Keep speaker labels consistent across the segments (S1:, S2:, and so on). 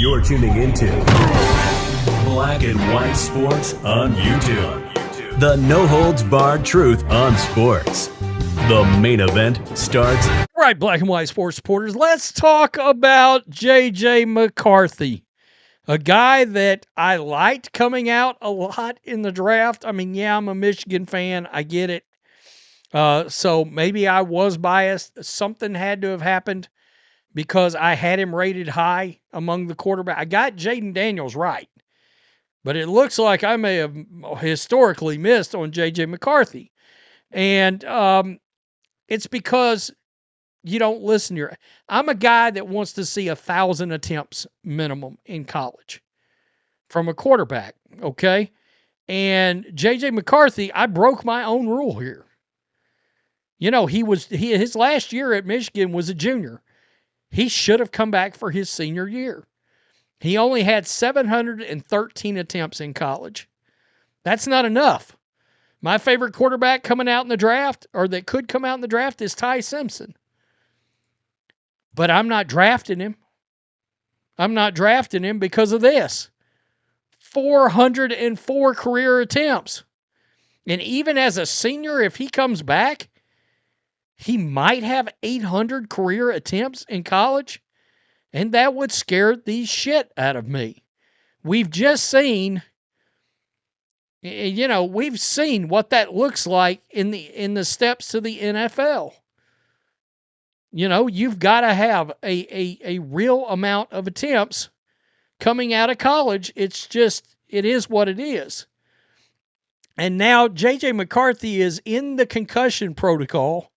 S1: You're tuning into Black and White Sports on YouTube. The no-holds-barred truth on sports. The main event starts.
S2: All right, Black and White Sports supporters, let's talk about JJ McCarthy, a guy that I liked coming out a lot in the draft. I mean, yeah, I'm a Michigan fan. I get it. So maybe I was biased. Something had to have happened because I had him rated high among the quarterbacks. I got Jaden Daniels right, but it looks like I may have historically missed on JJ McCarthy. And it's because you don't listen to I'm a guy that wants to see 1,000 attempts minimum in college from a quarterback, okay? And JJ McCarthy, I broke my own rule here. You know, his last year at Michigan was a junior. He should have come back for his senior year. He only had 713 attempts in college. That's not enough. My favorite quarterback coming out in the draft, or that could come out in the draft, is Ty Simpson. But I'm not drafting him. I'm not drafting him because of this. 404 career attempts. And even as a senior, if he comes back, he might have 800 career attempts in college. And that would scare the shit out of me. We've just seen, we've seen what that looks like in the steps to the NFL. You know, you've got to have a real amount of attempts coming out of college. It is what it is. And now JJ McCarthy is in the concussion protocol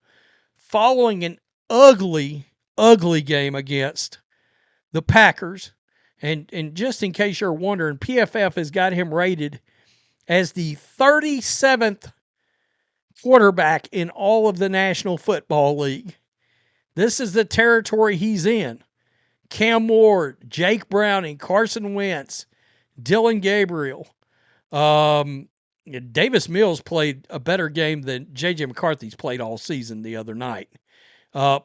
S2: following an ugly, ugly game against the Packers. And just in case you're wondering, PFF has got him rated as the 37th quarterback in all of the National Football League. This is the territory he's in. Cam Ward, Jake Browning, Carson Wentz, Dylan Gabriel. Davis Mills played a better game than J.J. McCarthy's played all season the other night.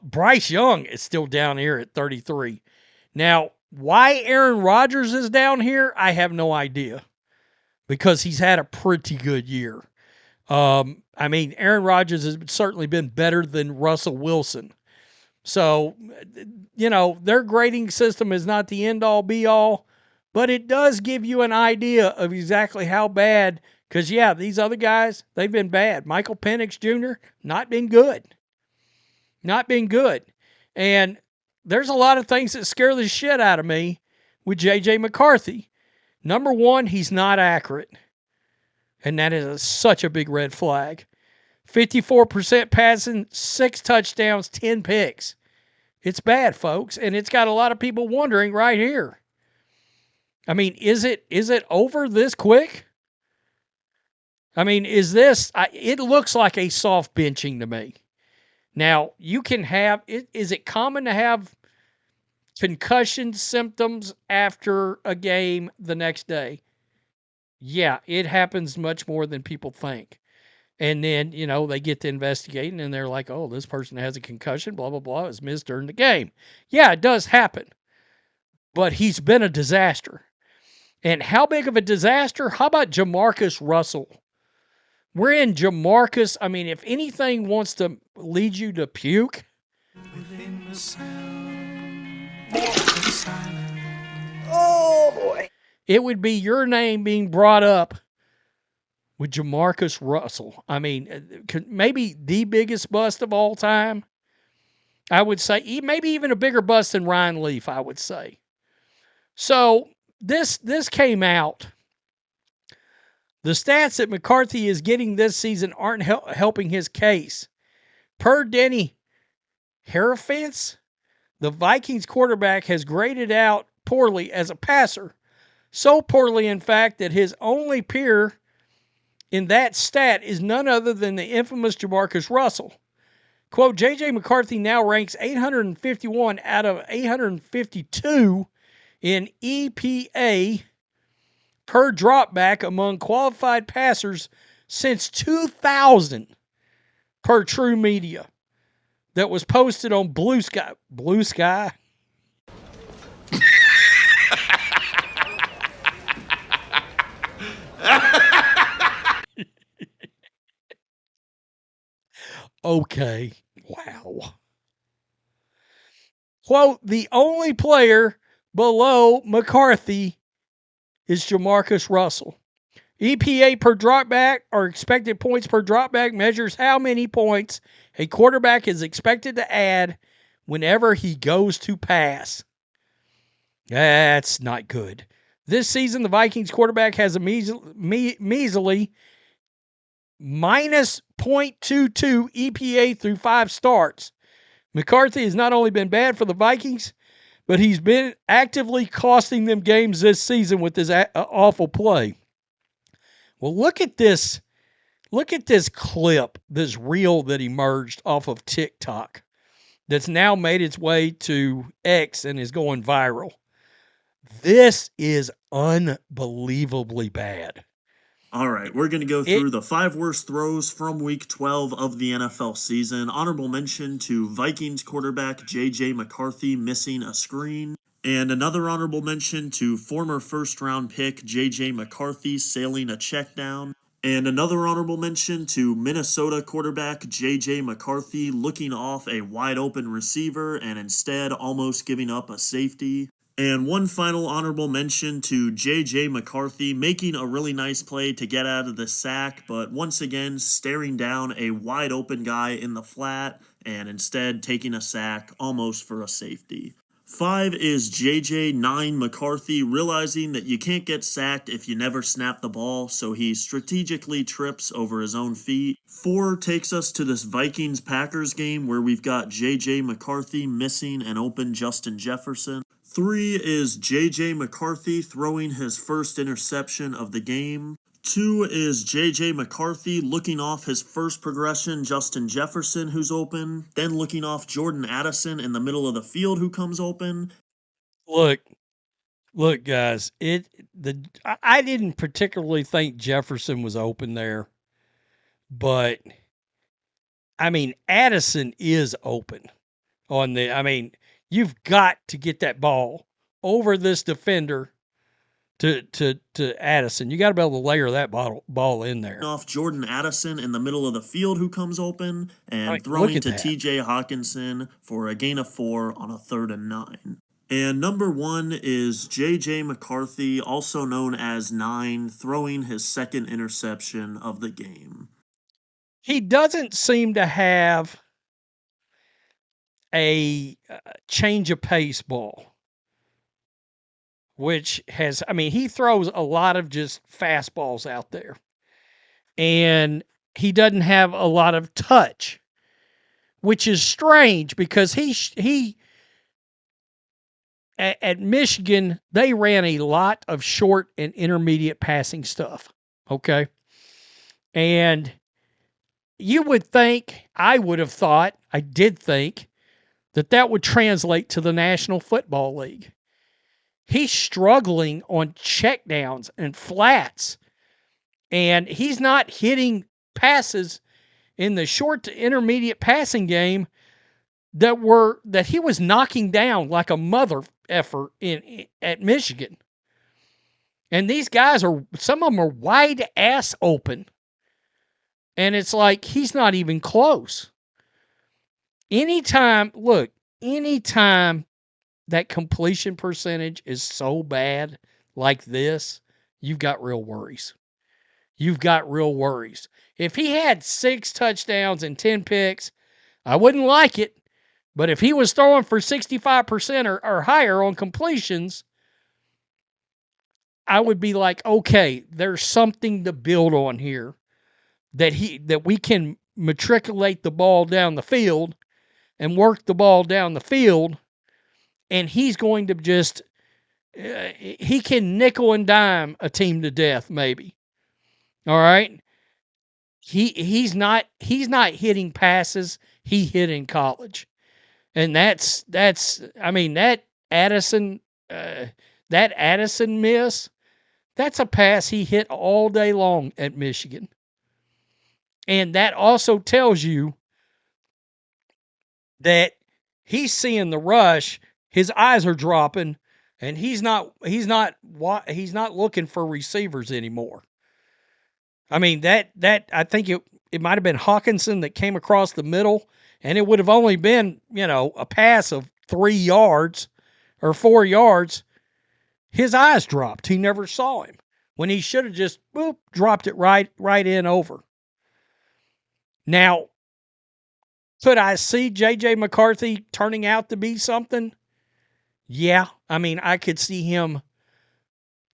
S2: Bryce Young is still down here at 33. Now, why Aaron Rodgers is down here, I have no idea. Because he's had a pretty good year. I mean, Aaron Rodgers has certainly been better than Russell Wilson. So, their grading system is not the end-all, be-all, but it does give you an idea of exactly how bad, because, yeah, these other guys, they've been bad. Michael Penix Jr., not been good. Not been good. And there's a lot of things that scare the shit out of me with J.J. McCarthy. Number one, he's not accurate. And that is such a big red flag. 54% passing, 6 touchdowns, 10 picks. It's bad, folks, and it's got a lot of people wondering right here. I mean, is it over this quick? I mean, it looks like a soft benching to me. Now, you can have, is it common to have concussion symptoms after a game the next day? Yeah, it happens much more than people think. And then, they get to investigating and they're like, oh, this person has a concussion, blah, blah, blah. It was missed during the game. Yeah, it does happen. But he's been a disaster. And how big of a disaster? How about Jamarcus Russell? We're in Jamarcus. I mean, if anything wants to lead you to puke.
S3: Oh, boy.
S2: It would be your name being brought up with Jamarcus Russell. I mean, maybe the biggest bust of all time. I would say maybe even a bigger bust than Ryan Leaf, I would say. So this came out. The stats that McCarthy is getting this season aren't helping his case. Per Denny Herefance, the Vikings quarterback has graded out poorly as a passer. So poorly, in fact, that his only peer in that stat is none other than the infamous Jamarcus Russell. Quote, JJ McCarthy now ranks 851 out of 852 in EPA per dropback among qualified passers since 2000 per True Media. That was posted on Blue Sky. Blue Sky? Okay. Wow. Quote, the only player below McCarthy is Jamarcus Russell. EPA per dropback, or expected points per dropback, measures how many points a quarterback is expected to add whenever he goes to pass. That's not good. This season, the Vikings quarterback has a measly minus 0.22 EPA through 5 starts. McCarthy has not only been bad for the Vikings, but he's been actively costing them games this season with his awful play. Well, look at this. Look at this clip, this reel that emerged off of TikTok that's now made its way to X and is going viral. This is unbelievably bad.
S4: All right, we're going to go through the 5 worst throws from Week 12 of the NFL season. Honorable mention to Vikings quarterback JJ McCarthy missing a screen. And another honorable mention to former first-round pick JJ McCarthy sailing a check down. And another honorable mention to Minnesota quarterback JJ McCarthy looking off a wide-open receiver and instead almost giving up a safety. And one final honorable mention to JJ McCarthy making a really nice play to get out of the sack, but once again staring down a wide open guy in the flat and instead taking a sack almost for a safety. 5 is JJ 9 McCarthy realizing that you can't get sacked if you never snap the ball, so he strategically trips over his own feet. 4 takes us to this Vikings-Packers game where we've got JJ McCarthy missing an open Justin Jefferson. 3 is JJ McCarthy throwing his first interception of the game. 2 is JJ McCarthy looking off his first progression, Justin Jefferson, who's open, then looking off Jordan Addison in the middle of the field, who comes open.
S2: Look, guys. I didn't particularly think Jefferson was open there, but I mean Addison is open on the. I mean, you've got to get that ball over this defender to Addison. You got to be able to layer that ball in there.
S4: Off Jordan Addison in the middle of the field, who comes open, and throwing to TJ Hawkinson for a gain of 4 on a 3rd and 9. And number 1 is JJ McCarthy, also known as 9, throwing his second interception of the game.
S2: He doesn't seem to have a change of pace ball, which has, I mean, he throws a lot of just fastballs out there. And he doesn't have a lot of touch, which is strange because he at Michigan, they ran a lot of short and intermediate passing stuff. Okay. And you would think, I would have thought, I did think, that would translate to the National Football League. He's struggling on checkdowns and flats, and he's not hitting passes in the short to intermediate passing game that he was knocking down like a mother effer at Michigan. And these guys some of them are wide ass open. And it's like he's not even close. Anytime that completion percentage is so bad like this, you've got real worries. You've got real worries. If he had 6 touchdowns and 10 picks, I wouldn't like it. But if he was throwing for 65% or higher on completions, I would be like, okay, there's something to build on here. That we can matriculate the ball down the field and work the ball down the field, and he's going to just he can nickel and dime a team to death, maybe. All right. He's not hitting passes he hit in college. And that's I mean, that Addison miss, that's a pass he hit all day long at Michigan. And that also tells you that he's seeing the rush, his eyes are dropping, and he's not looking for receivers anymore. I mean, that I think it might have been Hawkinson that came across the middle, and it would have only been, a pass of 3 yards or 4 yards. His eyes dropped. He never saw him when he should have just dropped it right in over. Now, could I see JJ McCarthy turning out to be something? Yeah. I mean, I could see him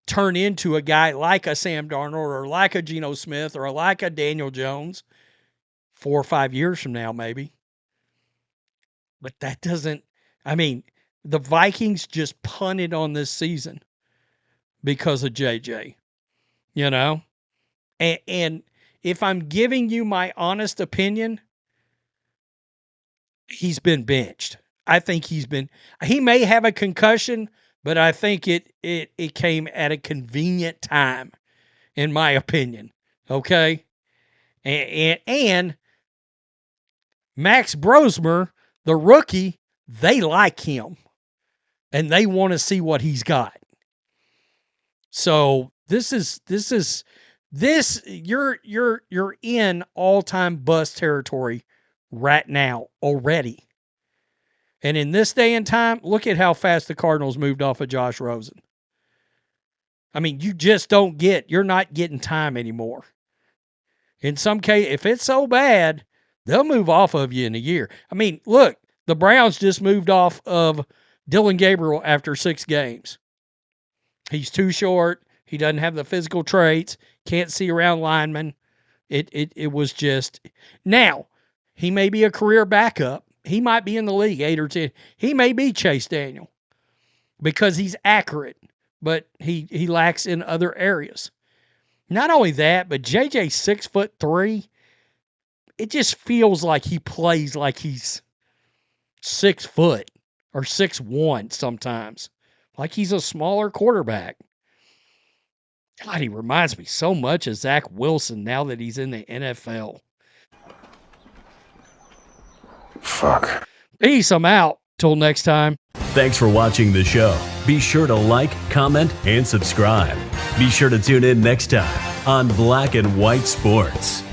S2: turn into a guy like a Sam Darnold or like a Geno Smith or like a Daniel Jones 4 or 5 years from now, maybe. But that doesn't, the Vikings just punted on this season because of JJ, And if I'm giving you my honest opinion, he's been benched. I think he may have a concussion, but I think it came at a convenient time, in my opinion. Okay? And Max Brosmer, the rookie, they like him. And they want to see what he's got. So you're in all-time bust territory right now already. And in this day and time, look at how fast the Cardinals moved off of Josh Rosen. You just you're not getting time anymore. In some case, if it's so bad, they'll move off of you in a year. Look, the Browns just moved off of Dylan Gabriel after 6 games. He's too short. He doesn't have the physical traits. Can't see around linemen. It was just... Now, he may be a career backup. He might be in the league 8 or 10. He may be Chase Daniel because he's accurate, but he lacks in other areas. Not only that, but JJ's 6'3". It just feels like he plays like he's 6 foot or 6'1" sometimes. Like he's a smaller quarterback. God, he reminds me so much of Zach Wilson now that he's in the NFL.
S5: Fuck.
S2: Peace, I'm out. Till next time.
S1: Thanks for watching the show. Be sure to like, comment, and subscribe. Be sure to tune in next time on Black and White Sports.